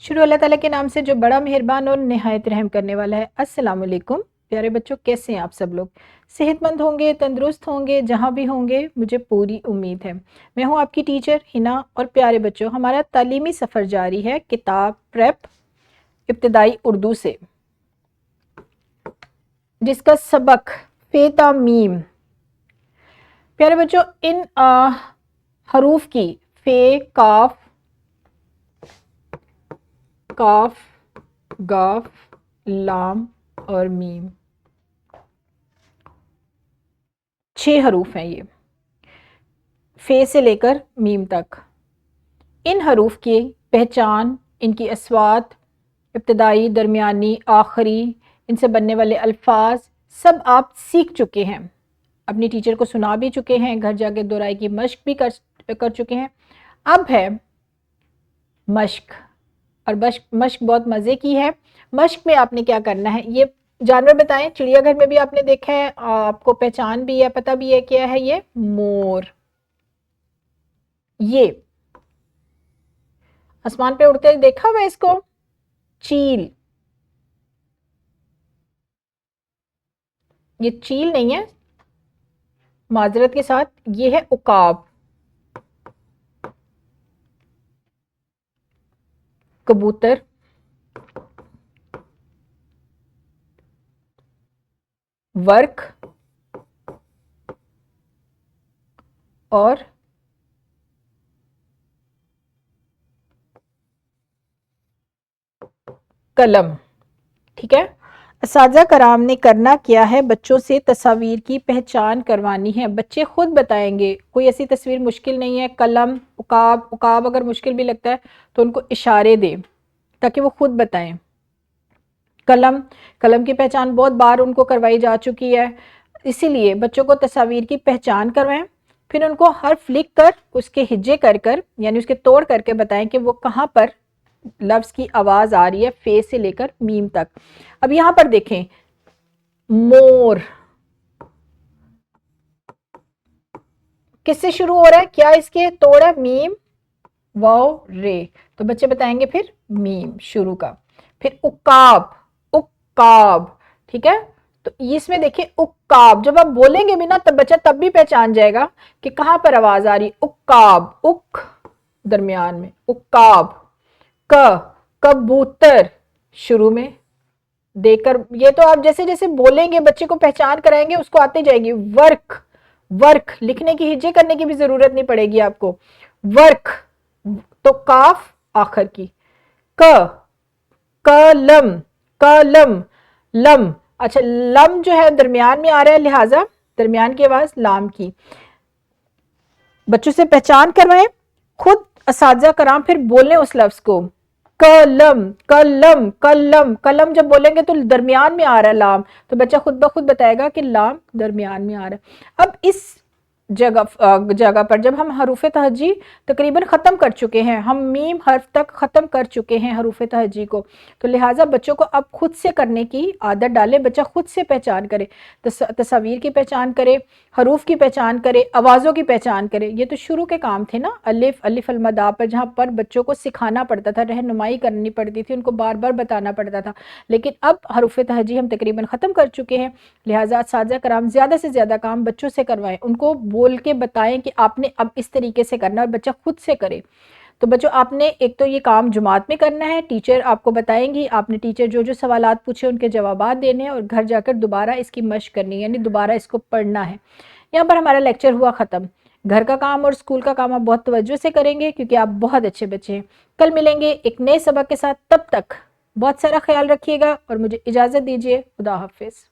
शुरू अल्लाह ताला के नाम से जो बड़ा मेहरबान और निहायत रहम करने वाला है। अस्सलाम वालेकुम प्यारे बच्चों, कैसे हैं आप सब लोग? सेहतमंद होंगे, तंदुरुस्त होंगे, जहाँ भी होंगे मुझे पूरी उम्मीद है। मैं हूँ आपकी टीचर हिना। और प्यारे बच्चों, हमारा तालीमी सफ़र जारी है किताब प्रेप इब्तिदाई उर्दू से, जिसका सबक फे ता मीम। प्यारे बच्चों, इन हरूफ की फे, काफ, काफ, गाफ, लाम और मीम, 6 हरूफ हैं ये, फे से लेकर मीम तक। इन हरूफ की पहचान, इनकी अस्वात, इब्तिदाई, दरमियानी, आखिरी, इनसे बनने वाले अल्फाज सब आप सीख चुके हैं, अपनी टीचर को सुना भी चुके हैं, घर जाके दोहराई की मश्क भी कर चुके हैं। अब है मश्क, और मश्क बहुत मज़े की है। मश्क में आपने क्या करना है, ये जानवर बताएं, चिड़ियाघर में भी आपने देखा है, आपको पहचान भी है, पता भी है क्या है ये? मोर। ये आसमान पे उड़ते देखा हुआ इसको? चील। ये चील नहीं है, माजरत के साथ, ये है उकाब। कबूतर, वर्क और कलम। ठीक है, असातिज़ा कराम ने करना क्या है, बच्चों से तस्वीर की पहचान करवानी है। बच्चे खुद बताएंगे, कोई ऐसी तस्वीर मुश्किल नहीं है। कलम, उकाब, उकाब अगर मुश्किल भी लगता है तो उनको इशारे दें ताकि वो खुद बताएं। कलम, कलम की पहचान बहुत बार उनको करवाई जा चुकी है, इसीलिए बच्चों को तस्वीर की पहचान करवाएं, फिर उनको हर्फ लिख कर उसके हिज्जे कर यानी उसके तोड़ करके बताएं कि वो कहाँ पर लफ्ज़ की आवाज़ आ रही है, फे से लेकर मीम तक। अब यहाँ पर देखें, मोर किससे शुरू हो रहा है, क्या इसके तोड़ है? मीम, वाव, रे। तो बच्चे बताएंगे फिर मीम शुरू का। फिर उकाब, उकाब, ठीक है। तो इसमें देखिए उकाब, जब आप बोलेंगे भी ना तब बच्चा तब भी पहचान जाएगा कि कहाँ पर आवाज आ रही। उकाब, उक दरमियान में, उकाब। कबूतर शुरू में देकर, ये तो आप जैसे जैसे बोलेंगे बच्चे को पहचान कराएंगे उसको आती जाएगी। वर्क, वर्क लिखने की हिज्जे करने की भी जरूरत नहीं पड़ेगी आपको। वर्क, तो काफ आखिर की। कलम, कलम, लम, अच्छा लम जो है दरमियान में आ रहा है, लिहाजा दरमियान की आवाज लाम की। बच्चों से पहचान करवाएं, खुद असातिज़ा कराम फिर बोलें उस लफ्ज को। कलम, कलम, कलम, कलम जब बोलेंगे तो दरमियान में आ रहा है लाम, तो बच्चा खुद ब खुद बताएगा कि लाम दरमियान में आ रहा है। अब इस जगह पर जब हम हरूफ तहजी तकरीबन ख़त्म कर चुके हैं, हम मीम हर्फ तक ख़त्म कर चुके हैं हरूफ तहजी को, तो लिहाजा बच्चों को अब खुद से करने की आदत डालें। बच्चा खुद से पहचान करे, तस्वीर की पहचान करे, हरूफ की पहचान करे, आवाज़ों की पहचान करे। ये तो शुरू के काम थे ना, अलिफ, अलिफ अल मदा पर, जहाँ पर बच्चों को सिखाना पड़ता था, रहनुमाई करनी पड़ती थी, उनको बार बार बताना पड़ता था। लेकिन अब हरूफ तहजी हम तकरीबन ख़त्म कर चुके हैं, लिहाजा असातिज़ा कराम ज़्यादा से ज़्यादा काम बच्चों से करवाएं, उनको बोल के बताएं कि आपने अब इस तरीके से करना है, और बच्चा खुद से करे। तो बच्चों, आपने एक तो ये काम जुमात में करना है, टीचर आपको बताएंगी, आपने टीचर जो जो सवालात पूछे उनके जवाबात देने हैं, और घर जाकर दोबारा इसकी मश्क करनी है, यानी दोबारा इसको पढ़ना है। यहाँ पर हमारा लेक्चर हुआ ख़त्म। घर का काम और स्कूल का काम आप बहुत तवज्जो से करेंगे क्योंकि आप बहुत अच्छे बच्चे हैं। कल मिलेंगे एक नए सबक के साथ, तब तक बहुत सारा ख्याल रखिएगा और मुझे इजाज़त दीजिए। खुदा हाफिज़।